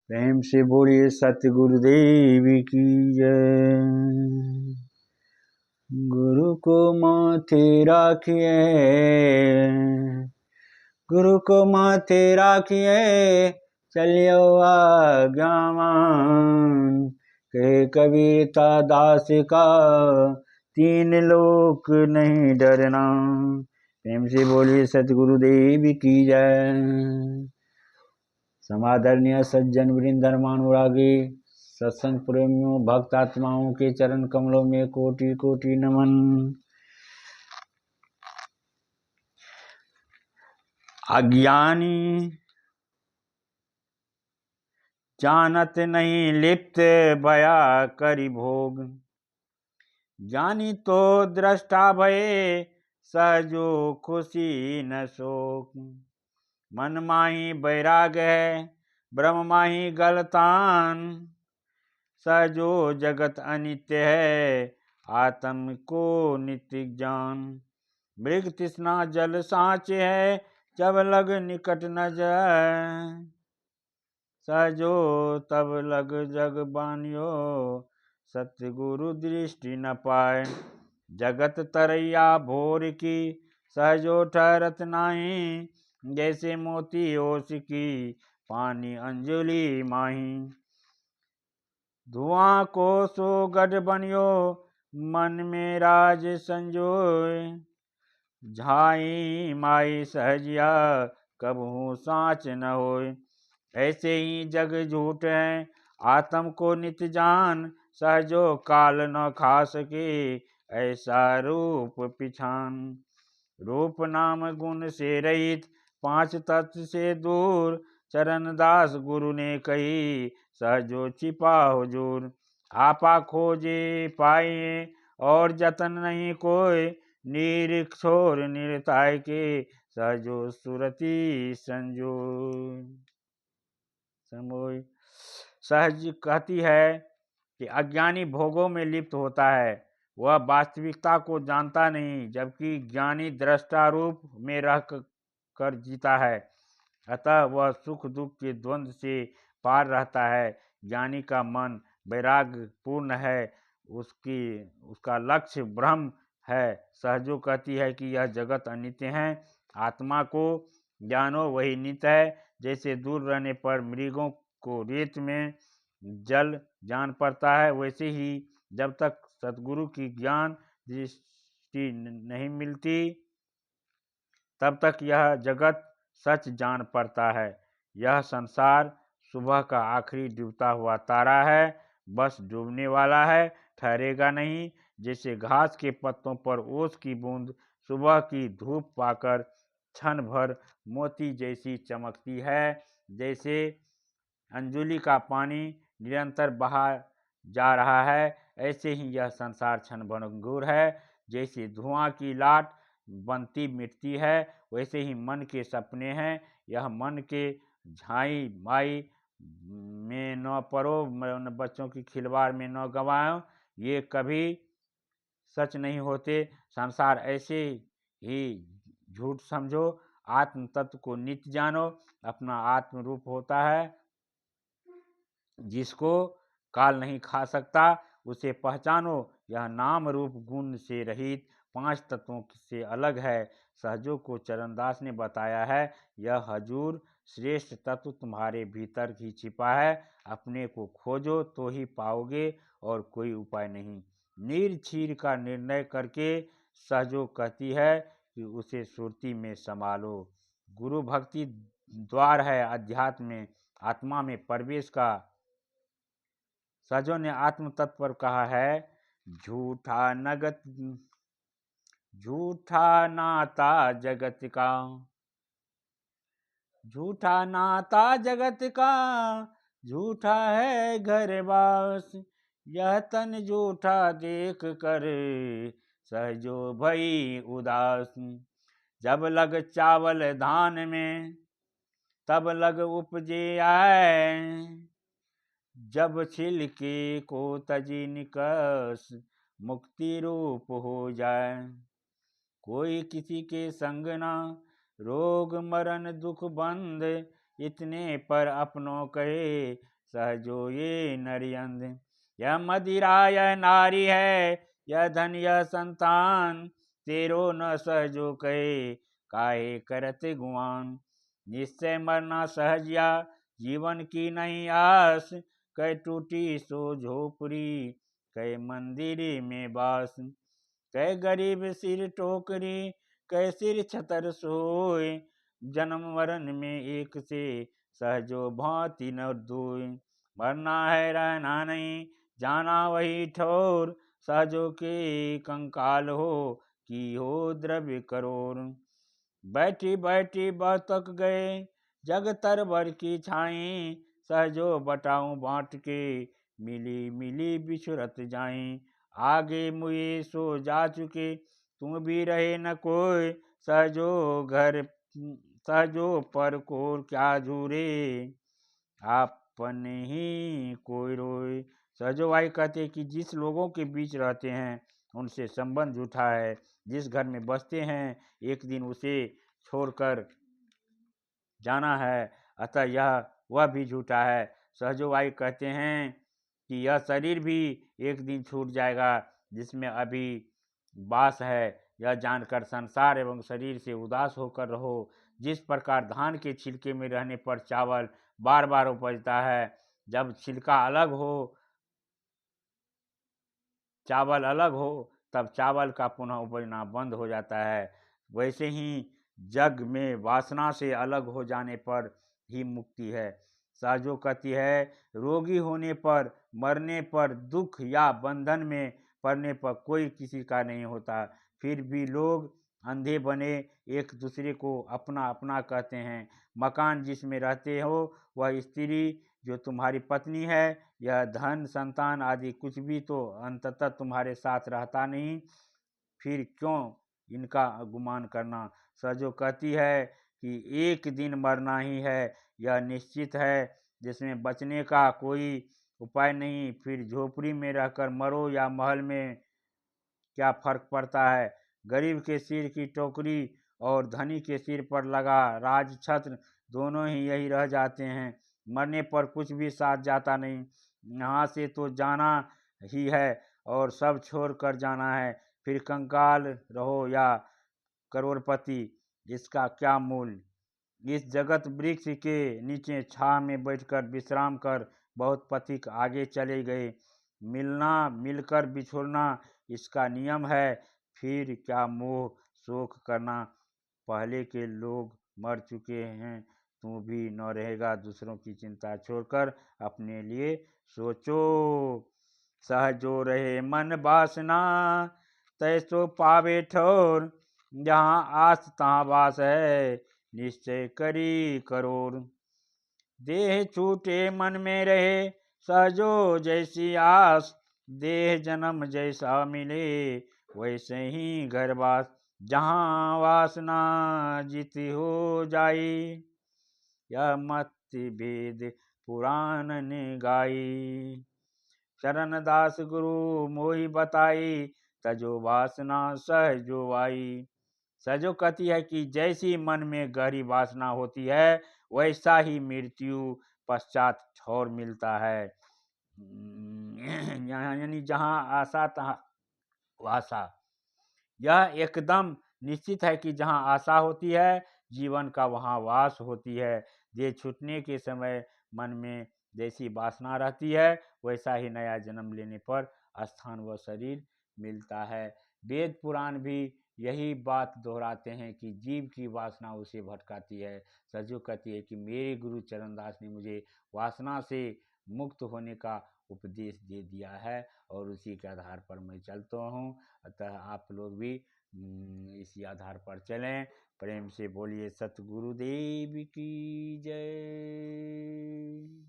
प्रेम से बोलिए सतगुरुदेव की जय। गुरु को माथे राखिए, गुरु को माथे राखिए, चलियो आज्ञावान। कहे कबीरता दास का, तीन लोक नहीं डरना। प्रेम से बोलिए सतगुरुदेव की जय। समादरणीय सज्जन वृंद धर्मानुरागी सत्संग प्रेमियों भक्त आत्माओं के चरण कमलों में कोटि कोटि नमन। अज्ञानी जानत नहीं लिप्त बया करि भोग, जानी तो दृष्टा भये सहजो खुशी न शोक। मन माही बैराग है ब्रह्म माही गलतान, सहजो जगत अनित्य है आत्म को नित्य ज्ञान। मृग तृष्णा जल सांचे है जब लग निकट न जाए, सहजो तब लग जग बानियो सतगुरु दृष्टि न पाए। जगत तरैया भोर की सहजो ठहरत नाही, जैसे मोती ओस की पानी अंजलि माही। धुआं को सो गढ़ बनियो मन में राज संजोय, झाई माई सहजिया कबहू साँच न होय। ऐसे ही जग झूठ है आत्म को नित जान, सहजो काल न खा सके ऐसा रूप पिछान। रूप नाम गुण से रहित पांच तत्व से दूर, चरण दास गुरु ने कही सहजो छिपा हुजूर। आपा खोजे पाए और जतन नहीं कोई, निरक्षोर निरताय के सहजो सुरति संजोय। सहज कहती है कि अज्ञानी भोगों में लिप्त होता है, वह वास्तविकता को जानता नहीं, जबकि ज्ञानी दृष्टा रूप में रह कर जीता है। अतः वह सुख दुख के द्वंद्व से पार रहता है। ज्ञानी का मन वैराग्य पूर्ण है, उसका लक्ष्य ब्रह्म है। सहजो कहती है कि यह जगत अनित्य है, आत्मा को जानो वही नित्य है। जैसे दूर रहने पर मृगों को रेत में जल जान पड़ता है, वैसे ही जब तक सतगुरु की ज्ञान दृष्टि नहीं मिलती तब तक यह जगत सच जान पड़ता है। यह संसार सुबह का आखिरी डूबता हुआ तारा है, बस डूबने वाला है, ठहरेगा नहीं। जैसे घास के पत्तों पर ओस की बूंद सुबह की धूप पाकर क्षण भर मोती जैसी चमकती है, जैसे अंजुलि का पानी निरंतर बहा जा रहा है, ऐसे ही यह संसार क्षणभंगुर है। जैसे धुआं की लाट बनती मिटती है, वैसे ही मन के सपने हैं। यह मन के झाई माई में न परो, बच्चों की खिलवाड़ में न गवाओ, ये कभी सच नहीं होते। संसार ऐसे ही झूठ समझो, आत्म तत्व को नित्य जानो। अपना आत्म रूप होता है जिसको काल नहीं खा सकता, उसे पहचानो। यह नाम रूप गुण से रहित पांच तत्वों से अलग है। सहजों को चरणदास ने बताया है, यह हजूर श्रेष्ठ तत्व तुम्हारे भीतर ही छिपा है। अपने को खोजो तो ही पाओगे और कोई उपाय नहीं। नीर छीर का निर्णय करके सहजो कहती है कि उसे सुरती में संभालो। गुरु भक्ति द्वार है अध्यात्म में, आत्मा में प्रवेश का। सहजों ने आत्म तत्व पर कहा है, झूठा नाता जगत का, झूठा नाता जगत का, झूठा है घर बास। यह तन झूठा देख कर सहजो भई उदास। जब लग चावल धान में तब लग उपजे आए, जब छिलके को तजी निकस मुक्ति रूप हो जाए। कोई किसी के संग ना रोग मरण दुख बंद, इतने पर अपनों कहे सहजो ये नरि अंध। यह मदिरा यह नारी है, यह धन यह संतान, तेरो न सहजो कहे, काहे करत गुमान। निश्चय मरना सहज या, जीवन की नहीं आस, कै टूटी सो झोपड़ी, कै मंदिर में बास। कै गरीब सिर टोकरी, कै सिर छतर सोय, जन्म मरण में एक से, सहजो भांति न दोय। मरना है रहना नहीं, जाना वही ठोर, सहजो के कंकाल हो, की हो द्रव्य करोड़। बैठी बैठी बतक गए, जग तर भर की छाई, सहजो बटाऊं बांट के, मिली मिली बिछुरत जाई। आगे मुए सो जा चुके, तुम भी रहे न कोई, सहजो घर सहजो पर को क्या झूरे, आपन ही कोई रोए। सहजो भाई कहते कि जिस लोगों के बीच रहते हैं उनसे संबंध झूठा है, जिस घर में बसते हैं एक दिन उसे छोड़कर जाना है, अतः यह वह भी झूठा है। सहजो भाई कहते हैं कि यह शरीर भी एक दिन छूट जाएगा जिसमें अभी वास है, यह जानकर संसार एवं शरीर से उदास होकर रहो। जिस प्रकार धान के छिलके में रहने पर चावल बार बार उपजता है, जब छिलका अलग हो, चावल अलग हो, तब चावल का पुनः उपजना बंद हो जाता है। वैसे ही जग में वासना से अलग हो जाने पर ही मुक्ति है। सहजो कहती है, रोगी होने पर, मरने पर, दुख या बंधन में पड़ने पर कोई किसी का नहीं होता, फिर भी लोग अंधे बने एक दूसरे को अपना अपना कहते हैं। मकान जिसमें रहते हो वह स्त्री जो तुम्हारी पत्नी है, यह धन संतान आदि कुछ भी तो अंततः तुम्हारे साथ रहता नहीं, फिर क्यों इनका गुमान करना। सहजो कहती है कि एक दिन मरना ही है, यह निश्चित है, जिसमें बचने का कोई उपाय नहीं। फिर झोपड़ी में रहकर मरो या महल में, क्या फर्क पड़ता है। गरीब के सिर की टोकरी और धनी के सिर पर लगा राज छत्र, दोनों ही यही रह जाते हैं। मरने पर कुछ भी साथ जाता नहीं, यहाँ से तो जाना ही है और सब छोड़ कर जाना है। फिर कंकाल रहो या करोड़पति, इसका क्या मूल। इस जगत वृक्ष के नीचे छाह में बैठकर विश्राम कर बहुत पथिक आगे चले गए। मिलना मिलकर बिछुड़ना इसका नियम है, फिर क्या मोह शोक करना। पहले के लोग मर चुके हैं, तू भी न रहेगा, दूसरों की चिंता छोड़कर अपने लिए सोचो। सहजो रहे मन वासना, तैसो पावे ठोर, जहाँ आस तहाँ वास है, निश्चय करी करोड़। देह छूटे मन में रहे, सहजो जैसी आस, देह जन्म जैसा मिले, वैसे ही घरवास। जहाँ वासना जित हो जाई, यह मत भेद पुराण ने गाई। शरण दास गुरु मोहि बताई, तजो वासना सहजो आई। सहजो कहती है कि जैसी मन में गहरी वासना होती है, वैसा ही मृत्यु पश्चात ठौर मिलता है। यानी जहाँ आशा तहाँ वासा। यह एकदम निश्चित है कि जहाँ आशा होती है जीवन का वहाँ वास होती है। ये छूटने के समय मन में जैसी वासना रहती है वैसा ही नया जन्म लेने पर स्थान व शरीर मिलता है। वेद पुराण भी यही बात दोहराते हैं कि जीव की वासना उसे भटकाती है। सहजो कहती है कि मेरे गुरु चरणदास ने मुझे वासना से मुक्त होने का उपदेश दे दिया है और उसी के आधार पर मैं चलता हूँ। अतः आप लोग भी इसी आधार पर चलें। प्रेम से बोलिए सतगुरुदेव की जय।